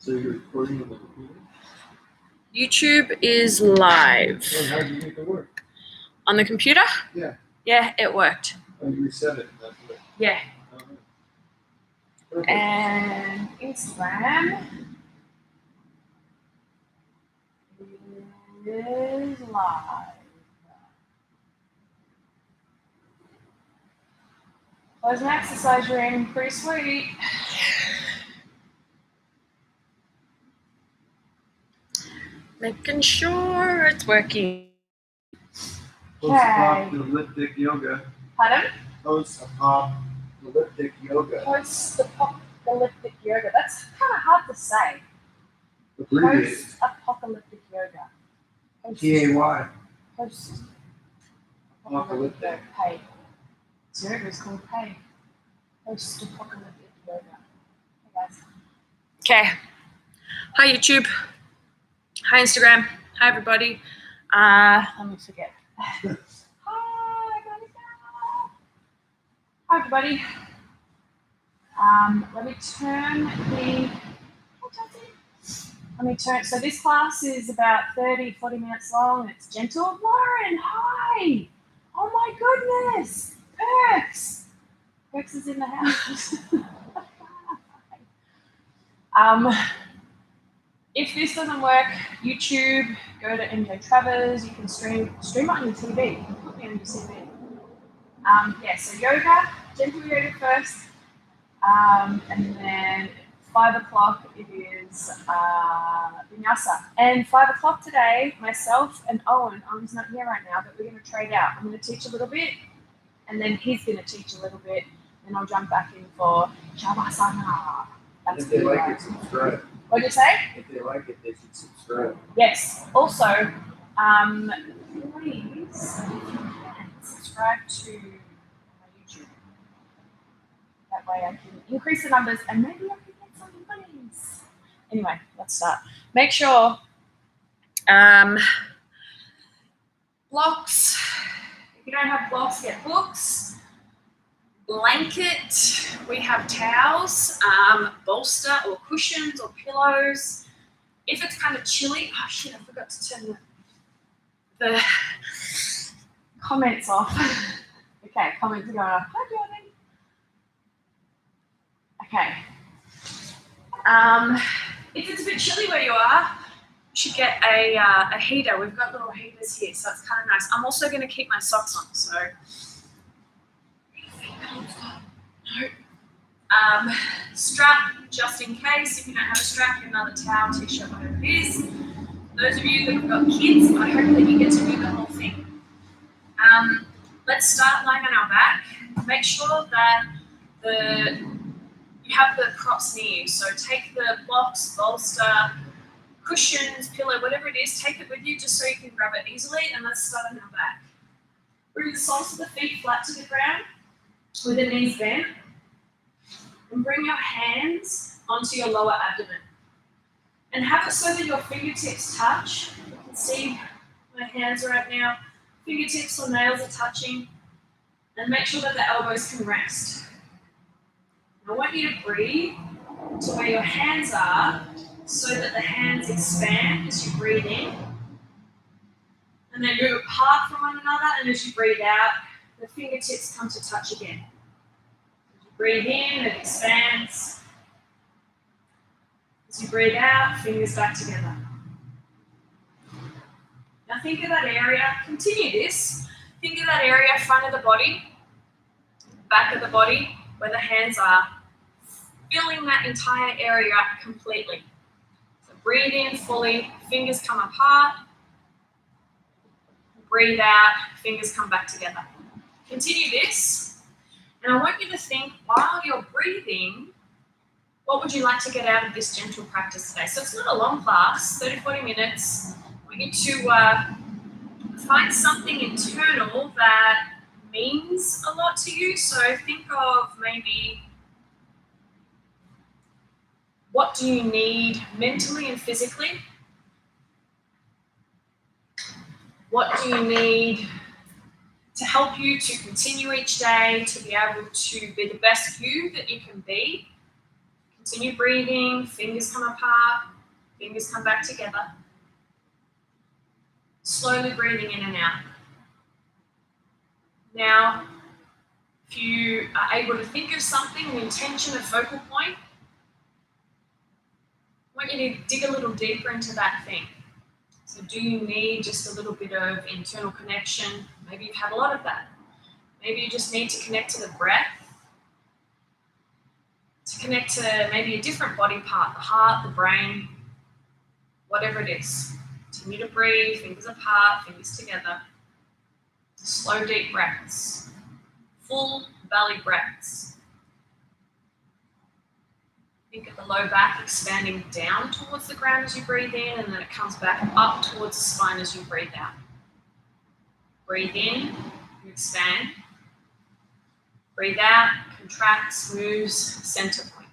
So you're recording on the computer? YouTube is live. Oh, how did you make it work? On the computer? Yeah. Yeah, it worked. Oh, you reset it. That's it. Yeah. Perfect. And Instagram is live. There's an exercise room, pretty sweet. Making sure it's working. Post-apocalyptic yoga. Pardon? Post-apocalyptic yoga. Post-apocalyptic yoga. That's kind of hard to say. Abbreviated. Post-apocalyptic yoga. P-A-Y. Post-apocalyptic pay. Yoga is called pay. Post-apocalyptic yoga. Hey guys. Okay. Hi YouTube. Hi Instagram. Hi everybody. Let me forget. Hi everybody. So this class is about 30-40 minutes long. It's gentle. Lauren, hi. Oh my goodness. Perks. Perks is in the house. If this doesn't work, YouTube, go to MJ Travers. You can stream it on your TV. You can put me on your TV. So yoga, gentle yoga first, and then 5 o'clock it is vinyasa. And 5 o'clock today, myself and Owen's not here right now, but we're going to trade out. I'm going to teach a little bit, and then he's going to teach a little bit, and I'll jump back in for Shavasana. If they like it, subscribe. What did you say? If they like it, they should subscribe. Yes. Also, please subscribe to my YouTube. That way I can increase the numbers and maybe I can get some monies. Anyway, let's start. Make sure blocks. If you don't have blocks, get books. Blanket, we have towels, bolster or cushions or pillows. If it's kind of chilly, oh shit, I forgot to turn the comments off. Okay, comments are going off. Hi, Jordan. Okay. If it's a bit chilly where you are, you should get a heater. We've got little heaters here, so it's kind of nice. I'm also going to keep my socks on, so. Strap just in case. If you don't have a strap, get another towel, t-shirt, whatever it is. Those of you that have got kids, I hope that you get to do the whole thing. Let's start lying on our back. Make sure that you have the props near you. So take the blocks, bolster, cushions, pillow, whatever it is, take it with you just so you can grab it easily, and let's start on our back. Bring the soles of the feet flat to the ground with the knees bent. And bring your hands onto your lower abdomen. And have it so that your fingertips touch. You can see my hands right now. Fingertips or nails are touching. And make sure that the elbows can rest. I want you to breathe to where your hands are so that the hands expand as you breathe in. And they move apart from one another, and as you breathe out, the fingertips come to touch again. Breathe in, it expands. As you breathe out, fingers back together. Now think of that area, continue this. Think of that area, front of the body, back of the body, where the hands are, filling that entire area completely. So breathe in fully, fingers come apart. Breathe out, fingers come back together. Continue this. And I want you to think, while you're breathing, what would you like to get out of this gentle practice today? So it's not a long class, 30-40 minutes. I want you to find something internal that means a lot to you. So think of maybe, what do you need mentally and physically? What do you need to help you to continue each day, to be able to be the best you that you can be? Continue breathing, fingers come apart, fingers come back together. Slowly breathing in and out. Now, if you are able to think of something, an intention, a focal point, I want you to dig a little deeper into that thing. So do you need just a little bit of internal connection? Maybe you've had a lot of that. Maybe you just need to connect to the breath, to connect to maybe a different body part, the heart, the brain, whatever it is. Continue to breathe, fingers apart, fingers together. Slow, deep breaths. Full belly breaths. Think of the low back expanding down towards the ground as you breathe in, and then it comes back up towards the spine as you breathe out. Breathe in, you expand. Breathe out, contracts, moves, center point.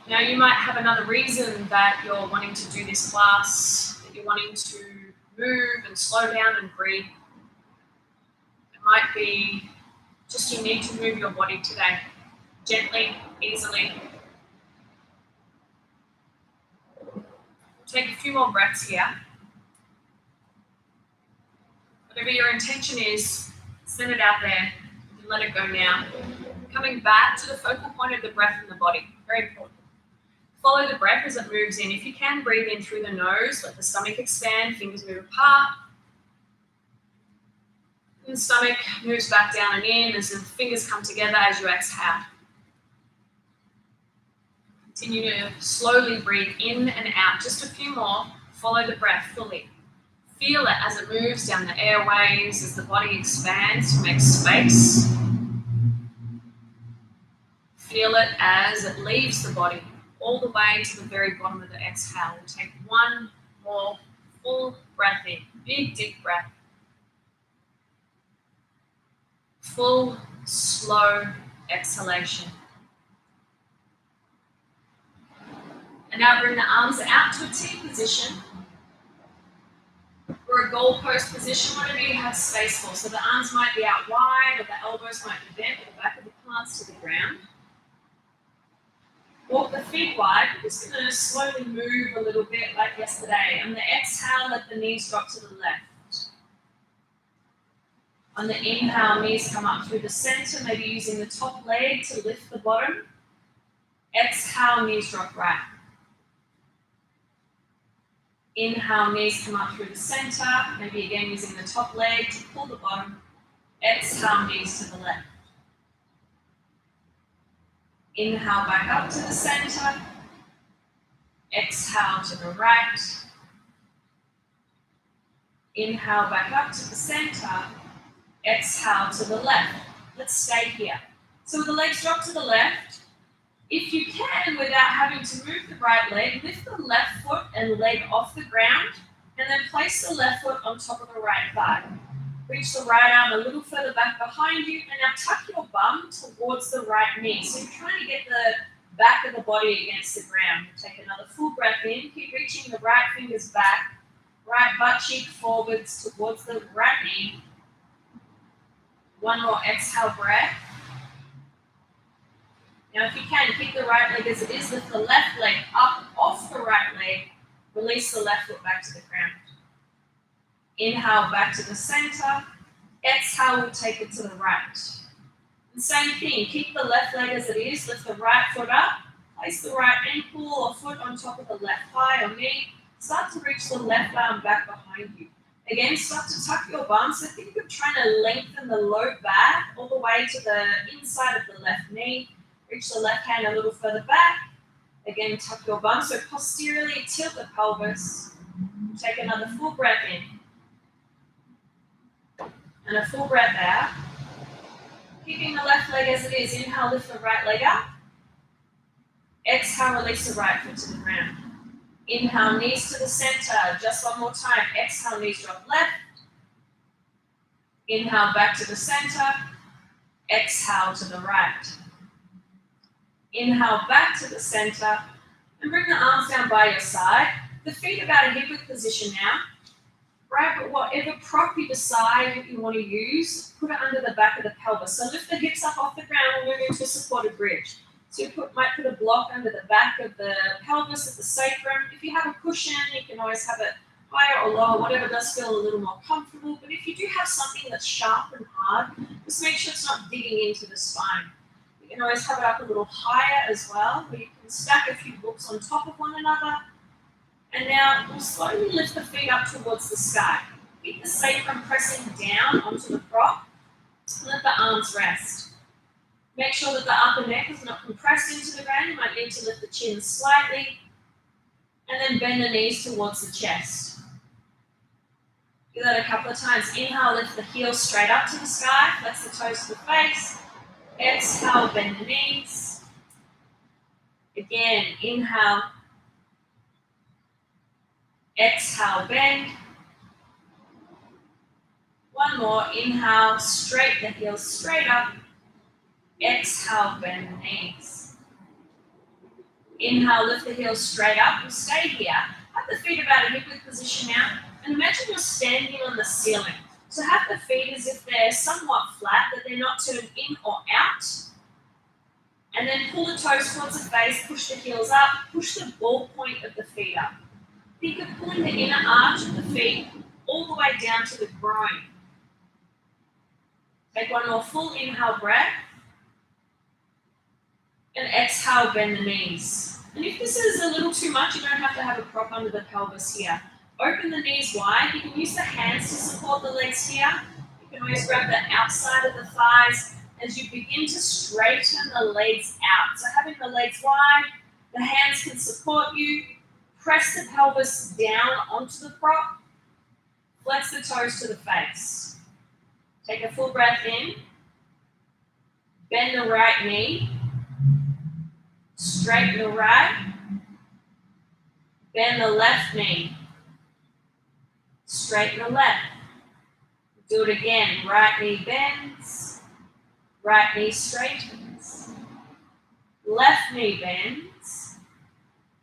Now you might have another reason that you're wanting to do this class, that you're wanting to move and slow down and breathe. It might be just you need to move your body today, gently, easily. Take a few more breaths here. Whatever your intention is, send it out there. You can let it go now. Coming back to the focal point of the breath in the body. Very important. Follow the breath as it moves in. If you can, breathe in through the nose. Let the stomach expand. Fingers move apart. And the stomach moves back down and in as the fingers come together as you exhale. Continue to slowly breathe in and out. Just a few more. Follow the breath fully. Feel it as it moves down the airways, as the body expands to make space. Feel it as it leaves the body all the way to the very bottom of the exhale. We'll take one more full breath in. Big, deep breath. Full, slow exhalation. And now bring the arms out to a T position. Or a goalpost position, whatever you have space for. So the arms might be out wide, or the elbows might be bent, or the back of the palms to the ground. Walk the feet wide. We're just going to slowly move a little bit like yesterday. On the exhale, let the knees drop to the left. On the inhale, knees come up through the center, maybe using the top leg to lift the bottom. Exhale, knees drop right. Inhale, knees come up through the center, maybe again using the top leg to pull the bottom. Exhale, knees to the left. Inhale, back up to the center. Exhale to the right. Inhale, back up to the center. Exhale to the left. Let's stay here. So with the legs drop to the left, if you can, without having to move the right leg, lift the left foot and leg off the ground, and then place the left foot on top of the right thigh. Reach the right arm a little further back behind you, and now tuck your bum towards the right knee. So you're trying to get the back of the body against the ground. Take another full breath in. Keep reaching the right fingers back, right butt cheek forwards towards the right knee. One more exhale breath. Now if you can, keep the right leg as it is. Lift the left leg up off the right leg. Release the left foot back to the ground. Inhale back to the center. Exhale, we'll take it to the right. And same thing, keep the left leg as it is. Lift the right foot up. Place the right ankle or foot on top of the left thigh or knee. Start to reach the left arm back behind you. Again, start to tuck your bum. So think of trying to lengthen the low back all the way to the inside of the left knee. Reach the left hand a little further back. Again, tuck your bum. So posteriorly tilt the pelvis. Take another full breath in. And a full breath out. Keeping the left leg as it is. Inhale, lift the right leg up. Exhale, release the right foot to the ground. Inhale, knees to the center. Just one more time. Exhale, knees drop left. Inhale, back to the center. Exhale to the right. Inhale, back to the center. And bring the arms down by your side. The feet about a hip width position now. grab whatever prop you decide you want to use, put it under the back of the pelvis. So lift the hips up off the ground and move into a supported bridge. So you might put a block under the back of the pelvis at the sacrum. If you have a cushion, you can always have it higher or lower, whatever does feel a little more comfortable. But if you do have something that's sharp and hard, just make sure it's not digging into the spine. You can always have it up a little higher as well, where you can stack a few books on top of one another. And now we'll slowly lift the feet up towards the sky. Keep the sacrum pressing down onto the prop. Let the arms rest. Make sure that the upper neck is not compressed into the ground. You might need to lift the chin slightly. And then bend the knees towards the chest. Do that a couple of times. Inhale, lift the heels straight up to the sky. Flex the toes to the face. Exhale, bend the knees. Again, inhale. Exhale, bend. One more. Inhale, straight the heels straight up. Exhale, bend the knees. Inhale, lift the heels straight up. We'll stay here. Have the feet about a hip width position now. And imagine you're standing on the ceiling. So have the feet as if they're somewhat flat, that they're not turned in or out. And then pull the toes towards the face, push the heels up, push the ball point of the feet up. Think of pulling the inner arch of the feet all the way down to the groin. Take one more full inhale breath. And exhale, bend the knees. And if this is a little too much, you don't have to have a prop under the pelvis here. Open the knees wide. You can use the hands to support the legs here. You can always grab the outside of the thighs as you begin to straighten the legs out. So having the legs wide, the hands can support you. Press the pelvis down onto the prop. Flex the toes to the face. Take a full breath in. Bend the right knee. Straighten the right. Bend the left knee. Straighten the left. Do it again. Right knee bends. Right knee straightens. Left knee bends.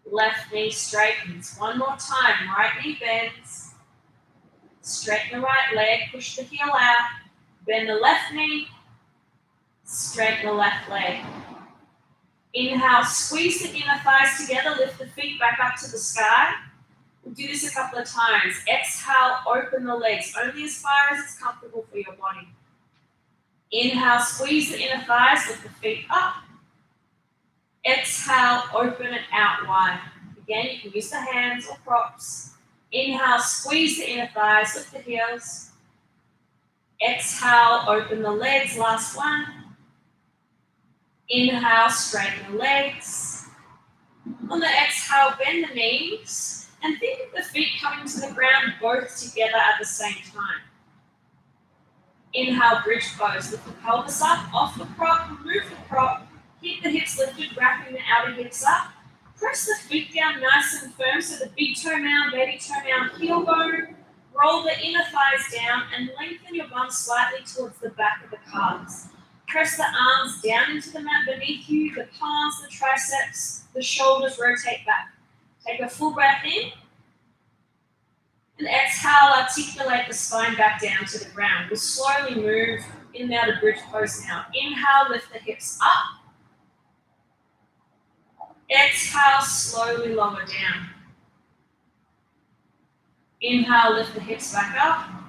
Left knee straightens. One more time. Right knee bends. Straighten the right leg. Push the heel out. Bend the left knee. Straighten the left leg. Inhale, squeeze the inner thighs together, lift the feet back up to the sky. We'll do this a couple of times. Exhale, open the legs, only as far as it's comfortable for your body. Inhale, squeeze the inner thighs, lift the feet up. Exhale, open it out wide. Again, you can use the hands or props. Inhale, squeeze the inner thighs, lift the heels. Exhale, open the legs, last one. Inhale, straighten the legs. On the exhale, bend the knees and think of the feet coming to the ground both together at the same time. Inhale, bridge pose. Lift the pelvis up, off the prop, remove the prop, keep the hips lifted, wrapping the outer hips up. Press the feet down nice and firm so the big toe mound, baby toe mound, heel bone. Roll the inner thighs down and lengthen your bum slightly towards the back of the calves. Press the arms down into the mat beneath you, the palms, the triceps, the shoulders rotate back. Take a full breath in. And exhale, articulate the spine back down to the ground. We'll slowly move in and out of bridge pose now. Inhale, lift the hips up. Exhale, slowly lower down. Inhale, lift the hips back up.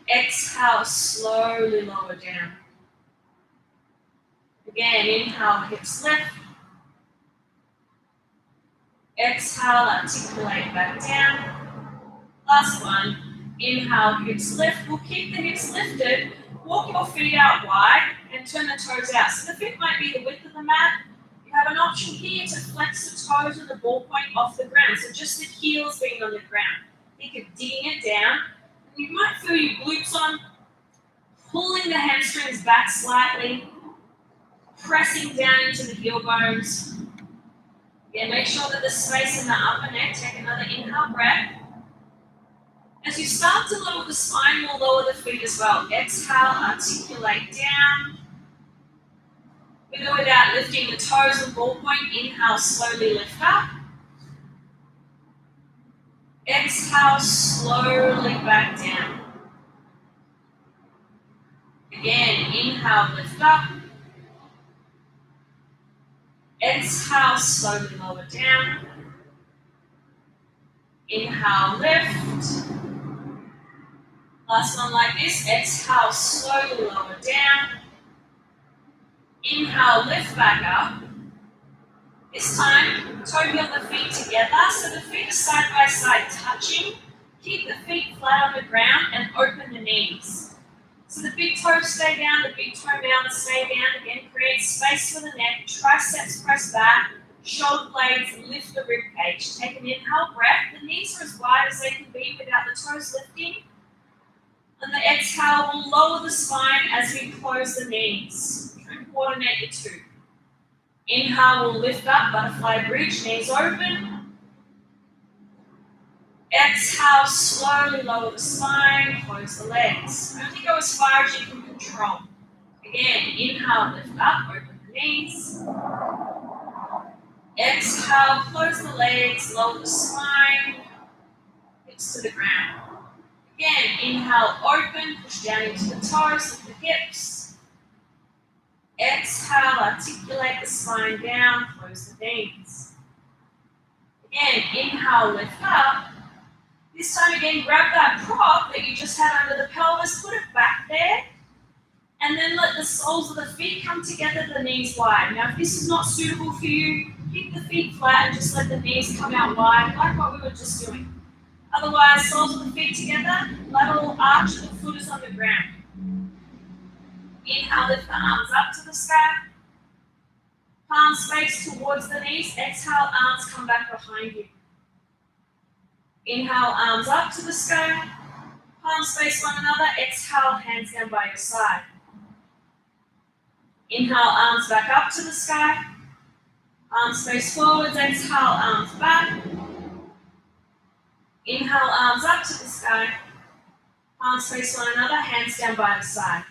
Exhale, slowly lower down. Again, inhale, hips lift. Exhale, articulate back down. Last one. Inhale, hips lift. We'll keep the hips lifted. Walk your feet out wide and turn the toes out. So the feet might be the width of the mat. You have an option here to flex the toes and the ball point off the ground. So just the heels being on the ground. Think of digging it down. You might feel your glutes on, pulling the hamstrings back slightly, pressing down into the heel bones. Again, make sure that there's space in the upper neck. Take another inhale breath. As you start to lower the spine, we'll lower the feet as well. Exhale, articulate down. With or without lifting the toes and ball point, inhale, slowly lift up. Exhale, slowly back down. Again, inhale, lift up. Exhale, slowly lower down. Inhale, lift. Last one like this. Exhale, slowly lower down. Inhale, lift back up. This time, toe heel the feet together, so the feet are side by side touching. Keep the feet flat on the ground and open the knees. So the big toes stay down, the big toe mounds stay down. Again, create space for the neck. Triceps press back. Shoulder blades lift the rib cage. Take an inhale breath. The knees are as wide as they can be without the toes lifting. And the exhale will lower the spine as we close the knees. Try and coordinate the two. Inhale will lift up, butterfly bridge, knees open. Exhale, slowly lower the spine, close the legs. Only go as far as you can control. Again, inhale, lift up, open the knees. Exhale, close the legs, lower the spine, hips to the ground. Again, inhale, open, push down into the toes, lift the hips. Exhale, articulate the spine down, close the knees. Again, inhale, lift up. This time again, grab that prop that you just had under the pelvis, put it back there, and then let the soles of the feet come together, the knees wide. Now, if this is not suitable for you, keep the feet flat and just let the knees come out wide, like what we were just doing. Otherwise, soles of the feet together, lateral arch of the foot is on the ground. Inhale, lift the arms up to the sky. Palms face towards the knees. Exhale, arms come back behind you. Inhale, arms up to the sky. Palms face one another. Exhale, hands down by your side. Inhale, arms back up to the sky. Arms face forwards. Exhale, arms back. Inhale, arms up to the sky. Palms face one another. Hands down by the side.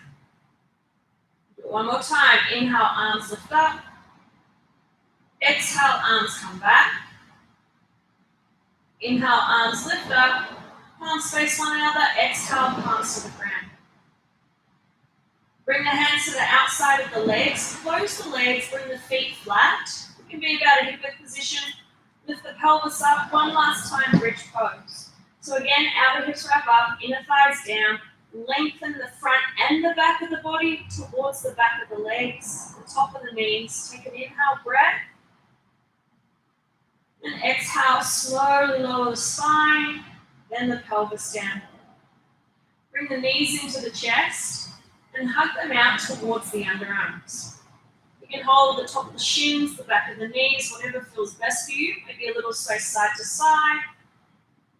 One more time. Inhale, arms lift up. Exhale, arms come back. Inhale, arms lift up. Palms face one another. Exhale, palms to the ground. Bring the hands to the outside of the legs. Close the legs. Bring the feet flat. It can be about a hip width position. Lift the pelvis up. One last time, bridge pose. So again, outer hips wrap up, inner thighs down. Lengthen the front and the back of the body towards the back of the legs, the top of the knees. Take an inhale breath. And exhale, slowly lower the spine, then the pelvis down. Bring the knees into the chest and hug them out towards the underarms. You can hold the top of the shins, the back of the knees, whatever feels best for you. Maybe a little sway side to side.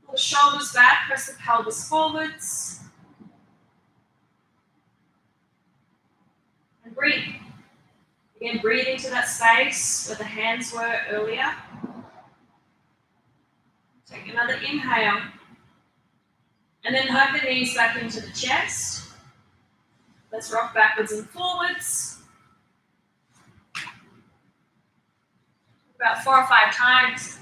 Pull the shoulders back, press the pelvis forwards. And breathe. Again, breathe into that space where the hands were earlier. Take another inhale. And then hug the knees back into the chest. Let's rock backwards and forwards. About 4 or 5 times.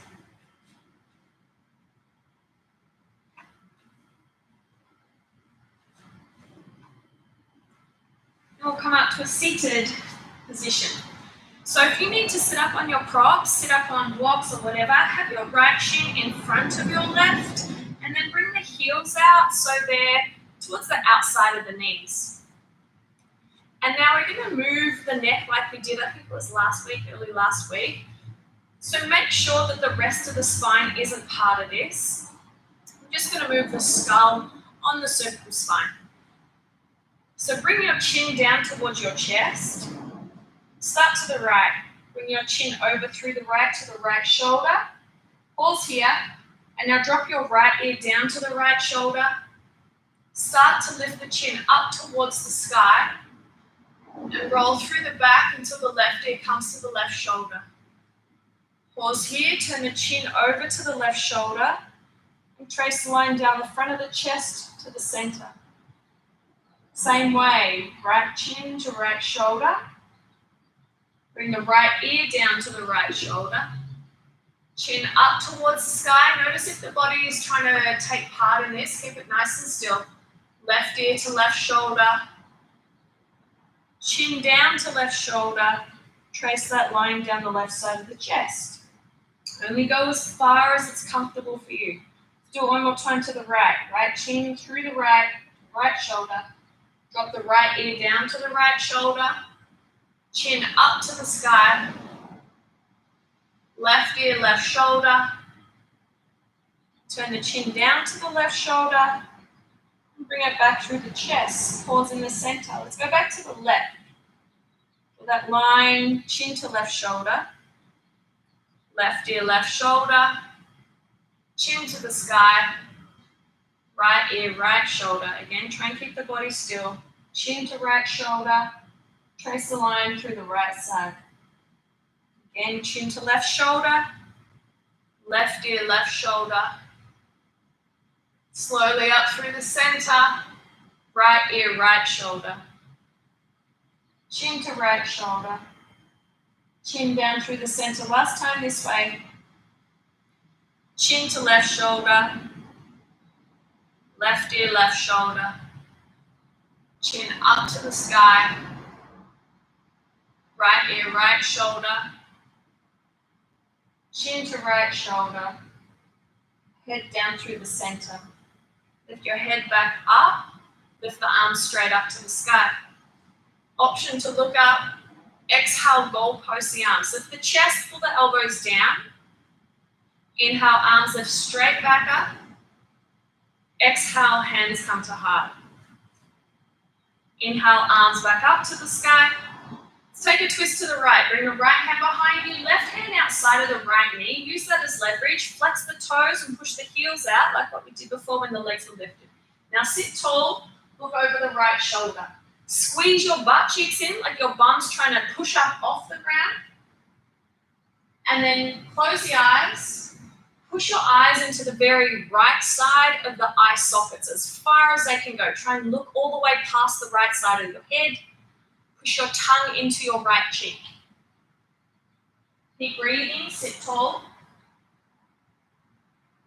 And we'll come up to a seated position. So if you need to sit up on your props, sit up on blocks or whatever, have your right shin in front of your left, and then bring the heels out so they're towards the outside of the knees. And now we're going to move the neck like we did, I think it was early last week. So make sure that the rest of the spine isn't part of this. I'm just going to move the skull on the cervical spine. So bring your chin down towards your chest. Start to the right. Bring your chin over through the right to the right shoulder. Pause here. And now drop your right ear down to the right shoulder. Start to lift the chin up towards the sky. And roll through the back until the left ear comes to the left shoulder. Pause here. Turn the chin over to the left shoulder. And trace the line down the front of the chest to the center. Same way. Right chin to right shoulder. Bring the right ear down to the right shoulder. Chin up towards the sky. Notice if the body is trying to take part in this, keep it nice and still. Left ear to left shoulder. Chin down to left shoulder. Trace that line down the left side of the chest. Only go as far as it's comfortable for you. Do it one more time to the right. Right chin through the right shoulder. Drop the right ear down to the right shoulder. Chin up to the sky. Left ear, left shoulder. Turn the chin down to the left shoulder. And bring it back through the chest. Pause in the center. Let's go back to the left. With that line, chin to left shoulder. Left ear, left shoulder. Chin to the sky. Right ear, right shoulder. Again, try and keep the body still. Chin to right shoulder. Trace the line through the right side. Again, chin to left shoulder. Left ear, left shoulder. Slowly up through the center. Right ear, right shoulder. Chin to right shoulder. Chin down through the center. Last time this way. Chin to left shoulder. Left ear, left shoulder. Chin up to the sky. Right ear, right shoulder. Chin to right shoulder. Head down through the center. Lift your head back up. Lift the arms straight up to the sky. Option to look up. Exhale, goalpost the arms. Lift the chest, pull the elbows down. Inhale, arms lift straight back up. Exhale, hands come to heart. Inhale, arms back up to the sky. Let's take a twist to the right. Bring the right hand behind you, left hand outside of the right knee. Use that as leverage. Flex the toes and push the heels out like what we did before when the legs were lifted. Now sit tall, look over the right shoulder. Squeeze your butt cheeks in like your bum's trying to push up off the ground. And then close the eyes. Push your eyes into the very right side of the eye sockets as far as they can go. Try and look all the way past the right side of your head. Push your tongue into your right cheek. Keep breathing, sit tall.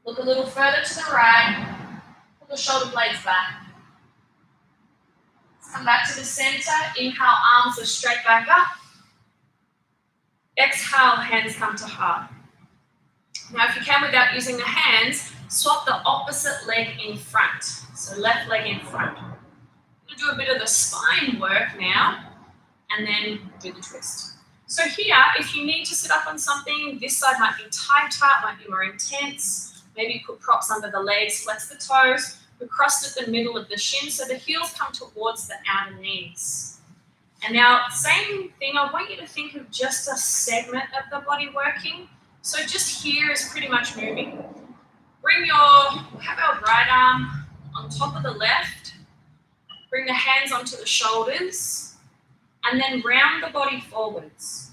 Look a little further to the right. Pull the shoulder blades back. Let's come back to the center. Inhale, arms lift straight back up. Exhale, hands come to heart. Now, if you can, without using the hands, swap the opposite leg in front. So left leg in front. I'm going to do a bit of the spine work now, and then do the twist. So here, if you need to sit up on something, this side might be tighter, might be more intense. Maybe you put props under the legs, flex the toes. We're crossed at the middle of the shin, so the heels come towards the outer knees. And now, same thing, I want you to think of just a segment of the body working. So just here is pretty much moving. Have our right arm on top of the left. Bring the hands onto the shoulders. And then round the body forwards.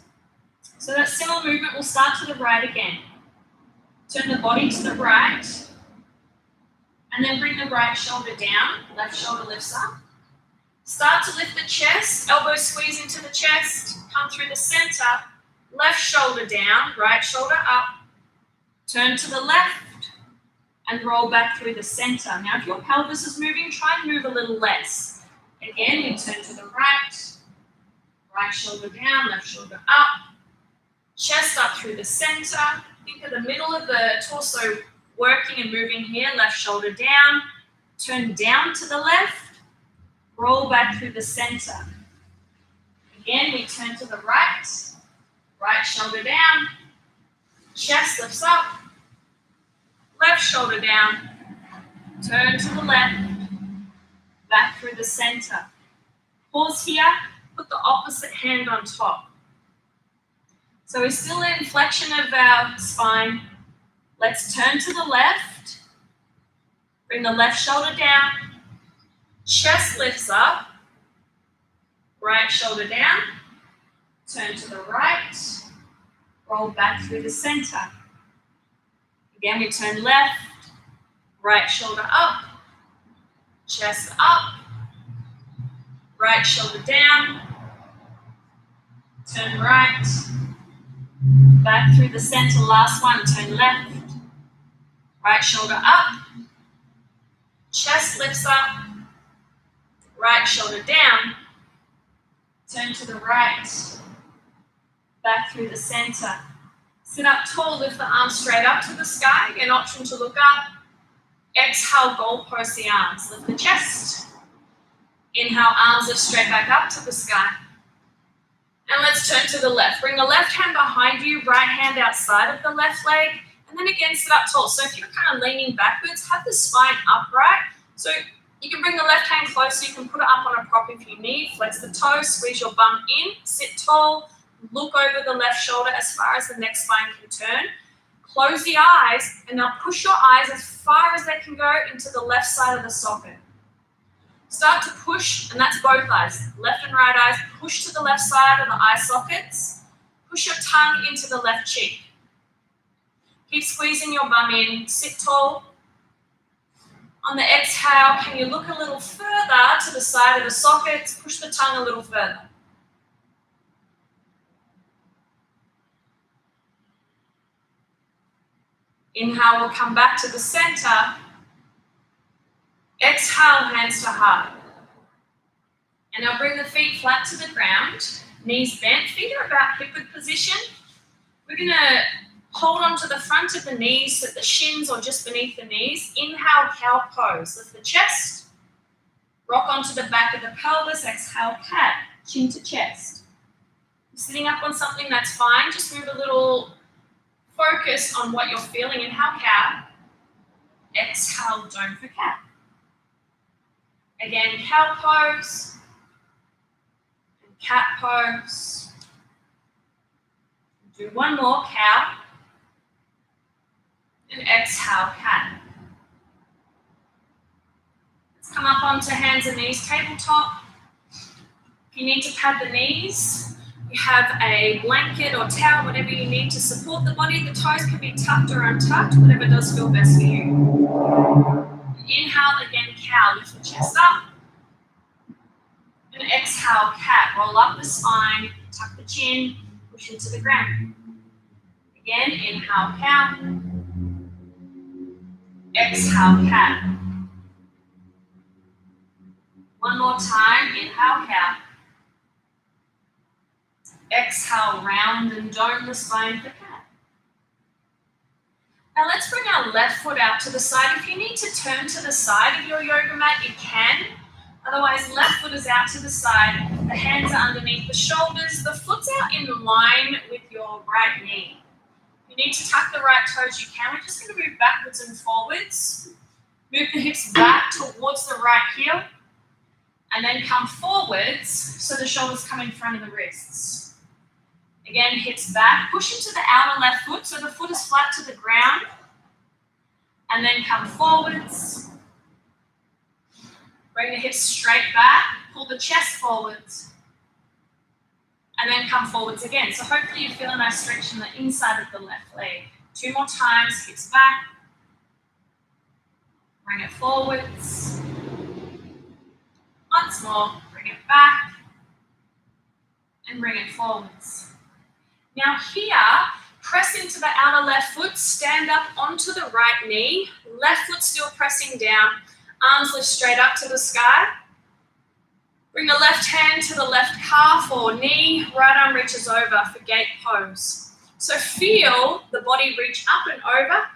So that similar movement will start to the right again. Turn the body to the right. And then bring the right shoulder down. Left shoulder lifts up. Start to lift the chest. Elbows squeeze into the chest. Come through the center. Left shoulder down, right shoulder up. Turn to the left and roll back through the center. Now, if your pelvis is moving, try and move a little less. Again, we turn to the right. Right shoulder down, left shoulder up. Chest up through the center. Think of the middle of the torso working and moving here. Left shoulder down. Turn down to the left. Roll back through the center. Again, we turn to the right. Right shoulder down, chest lifts up, left shoulder down, turn to the left, back through the center. Pause here, put the opposite hand on top. So we're still in flexion of our spine. Let's turn to the left, bring the left shoulder down, chest lifts up, right shoulder down, turn to the right, roll back through the center. Again, we turn left, right shoulder up, chest up, right shoulder down, turn right, Back through the center, last one, turn left. Right shoulder up. Chest lifts up. Right shoulder down. Turn to the right. Back through the center. Sit up tall, lift the arms straight up to the sky. An option to look up. Exhale, goalpost the arms. Lift the chest. Inhale, arms lift straight back up to the sky. And let's turn to the left. Bring the left hand behind you, right hand outside of the left leg, and then again sit up tall. So if you're kind of leaning backwards, have the spine upright. So you can bring the left hand close, so you can put it up on a prop if you need. Flex the toes, squeeze your bum in, sit tall, look over the left shoulder as far as the neck spine can turn. Close the eyes, and now push your eyes as far as they can go into the left side of the socket. Start to push, and that's both eyes, left and right eyes. Push to the left side of the eye sockets. Push your tongue into the left cheek. Keep squeezing your bum in, sit tall. On the exhale, can you look a little further to the side of the sockets? Push the tongue a little further. Inhale, we'll come back to the center. Exhale, hands to heart. And now bring the feet flat to the ground. Knees bent, feet are about hip-width position. We're going to hold on to the front of the knees, at the shins or just beneath the knees. Inhale, cow pose. Lift the chest. Rock onto the back of the pelvis. Exhale, cat, chin to chest. Sitting up on something, that's fine. Just move a little focus on what you're feeling. Inhale, cow. Exhale, dome for cat. Again, cow pose. And cat pose. Do one more, cow. And exhale, cat. Let's come up onto hands and knees, tabletop. If you need to pad the knees, you have a blanket or towel, whatever you need to support the body. The toes can be tucked or untucked, whatever does feel best for you. Inhale, again, cow, lift the chest up. And exhale, cat, roll up the spine, tuck the chin, push into the ground. Again, inhale, cow. Exhale, cat. One more time, inhale, cow. Exhale, round and dome the spine for cat. Now let's bring our left foot out to the side. If you need to turn to the side of your yoga mat, you can. Otherwise, left foot is out to the side. The hands are underneath the shoulders. The foot's out in line with your right knee. If you need to tuck the right toes, you can. We're just going to move backwards and forwards. Move the hips back towards the right heel. And then come forwards so the shoulders come in front of the wrists. Again, hips back, push into the outer left foot so the foot is flat to the ground. And then come forwards. Bring the hips straight back, pull the chest forwards. And then come forwards again. So hopefully you feel a nice stretch in the inside of the left leg. 2 more times, hips back. Bring it forwards. Once more, bring it back. And bring it forwards. Now here, press into the outer left foot, stand up onto the right knee, left foot still pressing down, arms lift straight up to the sky. Bring the left hand to the left calf or knee, right arm reaches over for gate pose. So feel the body reach up and over.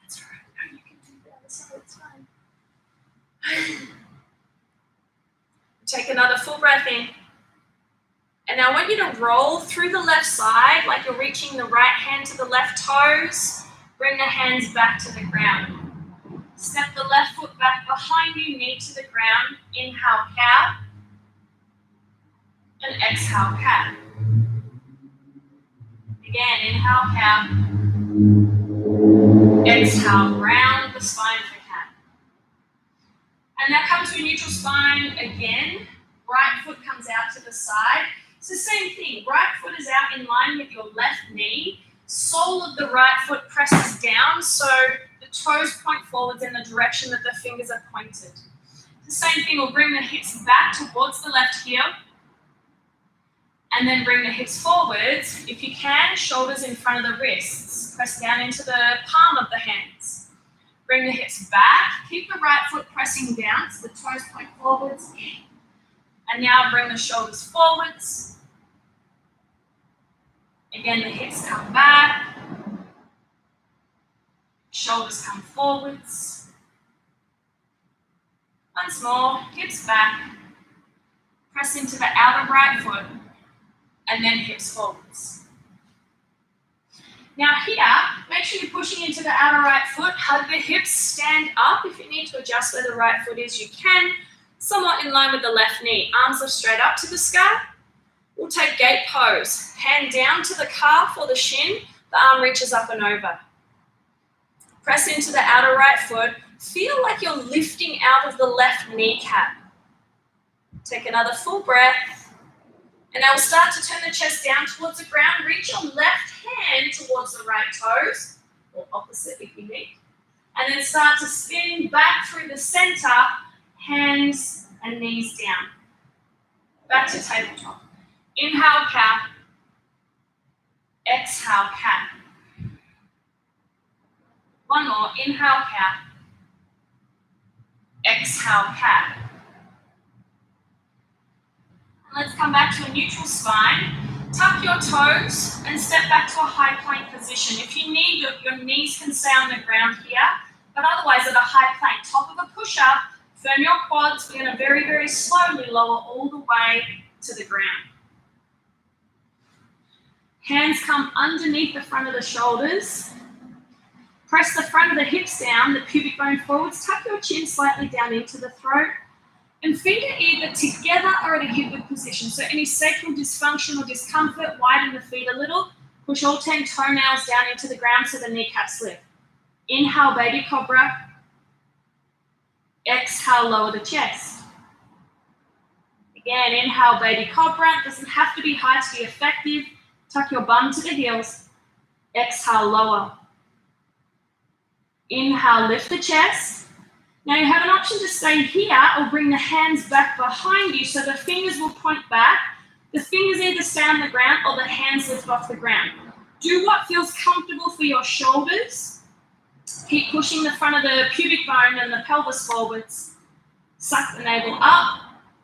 That's all right, no, you can do the other side, it's fine. Take another full breath in. And now I want you to roll through the left side like you're reaching the right hand to the left toes. Bring the hands back to the ground. Step the left foot back behind you, knee to the ground. Inhale, cow. And exhale, cat. Again, inhale, cow. Exhale, round the spine for cat. And now come to a neutral spine again. Right foot comes out to the side. It's the same thing. Right foot is out in line with your left knee. Sole of the right foot presses down so the toes point forwards in the direction that the fingers are pointed. The same thing, we'll bring the hips back towards the left heel. And then bring the hips forwards. If you can, shoulders in front of the wrists. Press down into the palm of the hands. Bring the hips back. Keep the right foot pressing down so the toes point forwards. And now bring the shoulders forwards. Again, the hips come back. Shoulders come forwards. Once more, hips back. Press into the outer right foot. And then hips forwards. Now here, make sure you're pushing into the outer right foot. Hug the hips, stand up. If you need to adjust where the right foot is, you can. Somewhat in line with the left knee. Arms lift straight up to the sky. We'll take gate pose. Hand down to the calf or the shin. The arm reaches up and over. Press into the outer right foot. Feel like you're lifting out of the left kneecap. Take another full breath. And now we'll start to turn the chest down towards the ground. Reach your left hand towards the right toes, or opposite if you need. And then start to spin back through the center, hands and knees down. Back to tabletop. Inhale, cat. Exhale, cat. One more. Inhale, cat. Exhale, cat. And let's come back to a neutral spine. Tuck your toes and step back to a high plank position. If you need, your knees can stay on the ground here, but otherwise at a high plank. Top of a push-up, firm your quads. We're going to very, very slowly lower all the way to the ground. Hands come underneath the front of the shoulders. Press the front of the hips down, the pubic bone forwards. Tuck your chin slightly down into the throat. And feet are either together or at a hip-width position. So any sacral dysfunction or discomfort, widen the feet a little. Push all 10 toenails down into the ground so the kneecaps lift. Inhale, baby cobra. Exhale, lower the chest. Again, inhale, baby cobra. It doesn't have to be high to be effective. Tuck your bum to the heels. Exhale, lower. Inhale, lift the chest. Now you have an option to stay here or bring the hands back behind you so the fingers will point back. The fingers either stay on the ground or the hands lift off the ground. Do what feels comfortable for your shoulders. Keep pushing the front of the pubic bone and the pelvis forwards. Suck the navel up.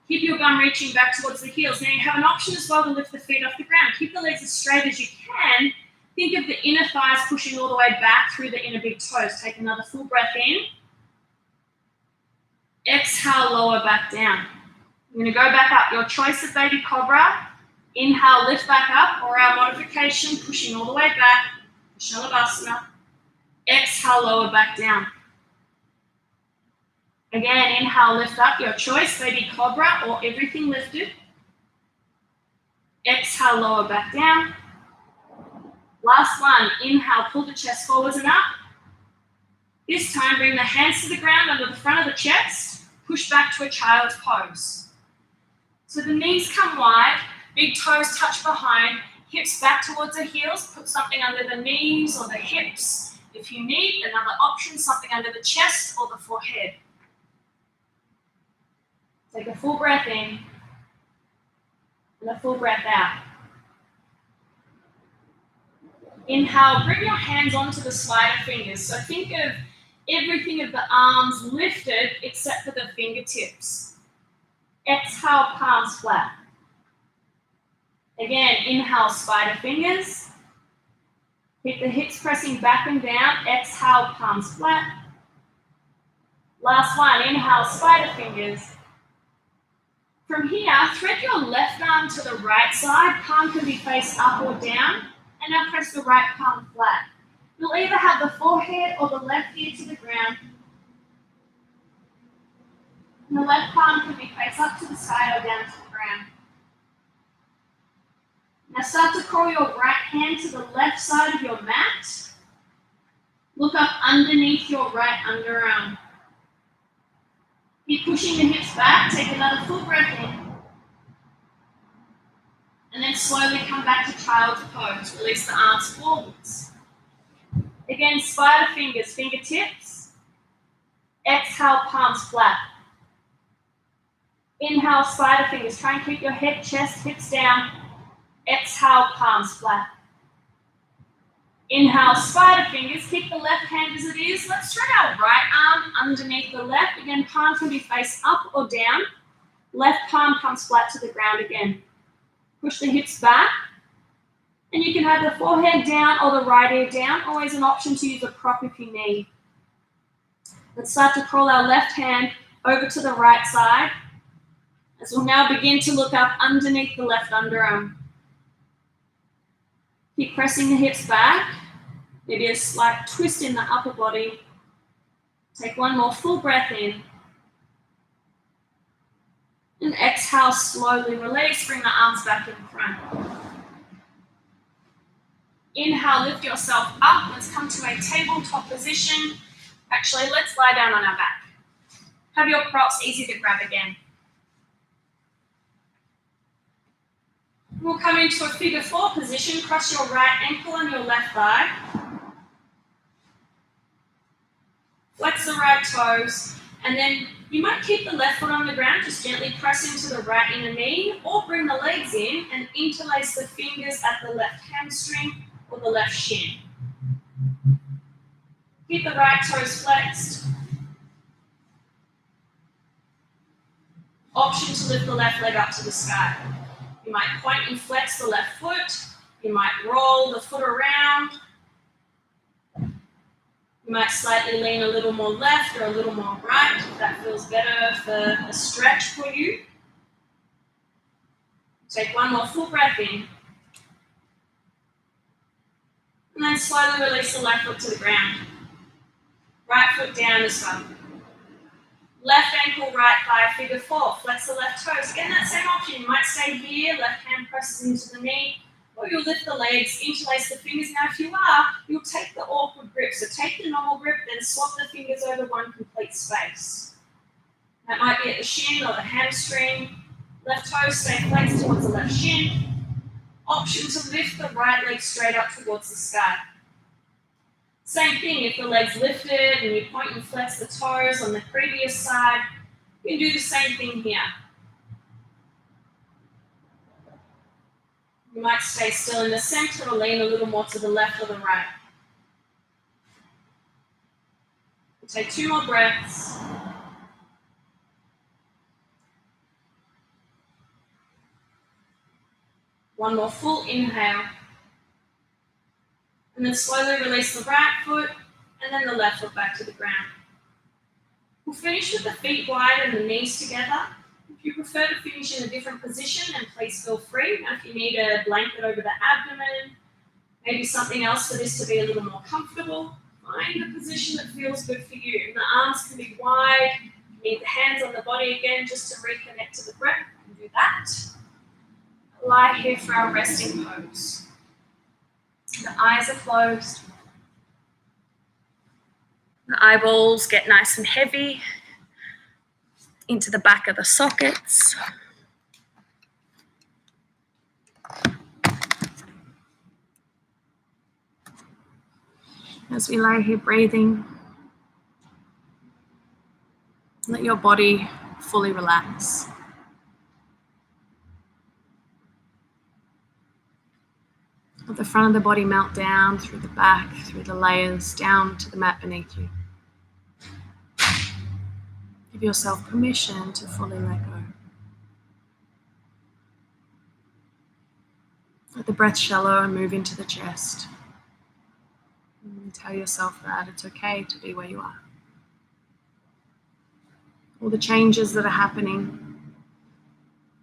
Keep your bum reaching back towards the heels. Now you have an option as well to lift the feet off the ground. Keep the legs as straight as you can. Think of the inner thighs pushing all the way back through the inner big toes. Take another full breath in. Exhale, lower back down. You're going to go back up. Your choice of baby cobra. Inhale, lift back up, or our modification, pushing all the way back. Shalabhasana. Exhale, lower back down. Again, inhale, lift up. Your choice, baby cobra, or everything lifted. Exhale, lower back down. Last one. Inhale, pull the chest forwards and up. This time, bring the hands to the ground under the front of the chest. Push back to a child's pose. So the knees come wide, big toes touch behind, hips back towards the heels. Put something under the knees or the hips. If you need, another option, something under the chest or the forehead. Take a full breath in and a full breath out. Inhale, bring your hands onto the spider fingers. So think of everything of the arms lifted except for the fingertips. Exhale, palms flat. Again, inhale, spider fingers. Keep the hips pressing back and down. Exhale, palms flat. Last one, inhale, spider fingers. From here, thread your left arm to the right side. Palm can be faced up or down. And now press the right palm flat. You'll either have the forehead or the left ear to the ground. And the left palm can be faced up to the side or down to the ground. Now start to crawl your right hand to the left side of your mat. Look up underneath your right underarm. Keep pushing the hips back. Take another full breath in. And then slowly come back to child's pose. Release the arms forwards. Again, spider fingers, fingertips. Exhale, palms flat. Inhale, spider fingers. Try and keep your head, chest, hips down. Exhale, palms flat. Inhale, spider fingers. Keep the left hand as it is. Let's spread our right arm underneath the left. Again, palm can be face up or down. Left palm comes flat to the ground again. Push the hips back. And you can have the forehead down or the right ear down. Always an option to use a prop if you need. Let's start to crawl our left hand over to the right side. As we'll now begin to look up underneath the left underarm. Keep pressing the hips back. Maybe a slight twist in the upper body. Take one more full breath in. And exhale, slowly release. Bring the arms back in front. Inhale, lift yourself up. Let's come to a tabletop position. Actually, let's lie down on our back. Have your props easy to grab again. We'll come into a figure 4 position. Cross your right ankle and your left thigh. Flex the right toes. And then you might keep the left foot on the ground, just gently press into the right inner knee, or bring the legs in and interlace the fingers at the left hamstring or the left shin. Keep the right toes flexed. Option to lift the left leg up to the sky. You might point and flex the left foot. You might roll the foot around. You might slightly lean a little more left or a little more right if that feels better for a stretch for you. Take one more full breath in. And then slowly release the left foot to the ground. Right foot down as well. Left ankle, right thigh, figure 4. Flex the left toes. Again, that same option. You might stay here, left hand presses into the knee, or you'll lift the legs, interlace the fingers. Now, if you are, you'll take the awkward grip. So take the normal grip, then swap the fingers over one complete space. That might be at the shin or the hamstring. Left toe, stay flexed towards the left shin. Option to lift the right leg straight up towards the sky. Same thing, if the leg's lifted and you point and flex the toes on the previous side, you can do the same thing here. You might stay still in the center or lean a little more to the left or the right. We'll take 2 more breaths. One more full inhale. And then slowly release the right foot and then the left foot back to the ground. We'll finish with the feet wide and the knees together. If you prefer to finish in a different position, then please feel free. Now, if you need a blanket over the abdomen, maybe something else for this to be a little more comfortable, find a position that feels good for you. And the arms can be wide. You need the hands on the body again just to reconnect to the breath. You can do that. Lie here for our resting pose. The eyes are closed. The eyeballs get nice and heavy into the back of the sockets. As we lie here breathing, let your body fully relax. Let the front of the body melt down through the back, through the layers, down to the mat beneath you. Give yourself permission to fully let go. Let the breath shallow and move into the chest. And tell yourself that it's okay to be where you are. All the changes that are happening,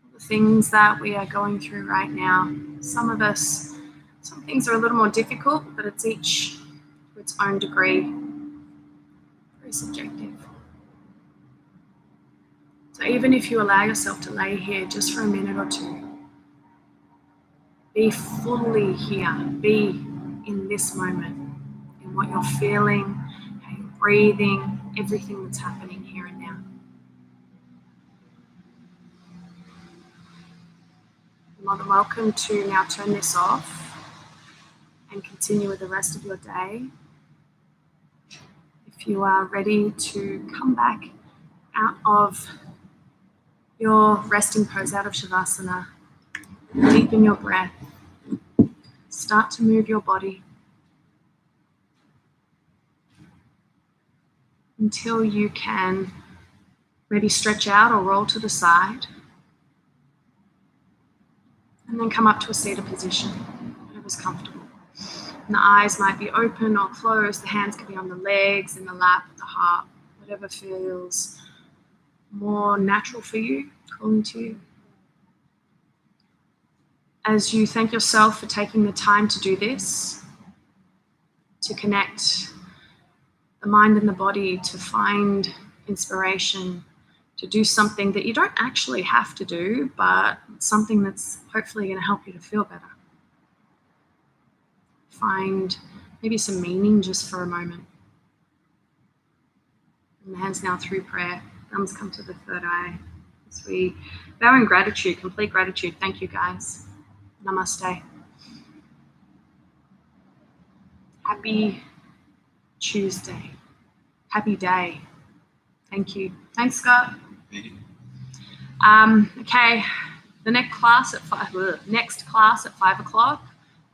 all the things that we are going through right now, some things are a little more difficult, but it's each to its own degree, very subjective. So even if you allow yourself to lay here just for a minute or two, be fully here, be in this moment, in what you're feeling, how you're breathing, everything that's happening here and now. You're more than welcome to now turn this off and continue with the rest of your day. If you are ready to come back out of your resting pose, out of Shavasana, deepen your breath, start to move your body until you can maybe stretch out or roll to the side. And then come up to a seated position, whatever's comfortable. And the eyes might be open or closed. The hands could be on the legs, in the lap, the heart, whatever feels more natural for you, calling to you. As you thank yourself for taking the time to do this, to connect the mind and the body, to find inspiration, to do something that you don't actually have to do, but something that's hopefully going to help you to feel better. Find maybe some meaning just for a moment. And the hands now through prayer. Thumbs come to the third eye. As we bow in gratitude, complete gratitude. Thank you, guys. Namaste. Happy Tuesday. Happy day. Thank you. Thanks, Scott. Okay, the next class at 5 o'clock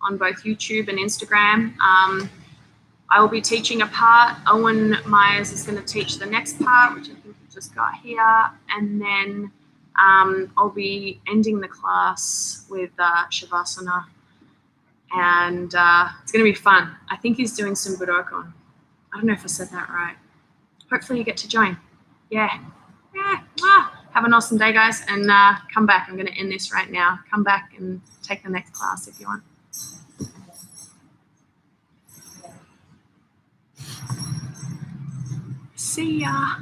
on both YouTube and Instagram. I will be teaching a part. Owen Myers is going to teach the next part, which I think we just got here, and then I'll be ending the class with Shavasana, and it's going to be fun. I think he's doing some Budokon. I don't know if I said that right. Hopefully you get to join. Yeah. Have an awesome day, guys, and come back. I'm going to end this right now. Come back and take the next class if you want. See ya.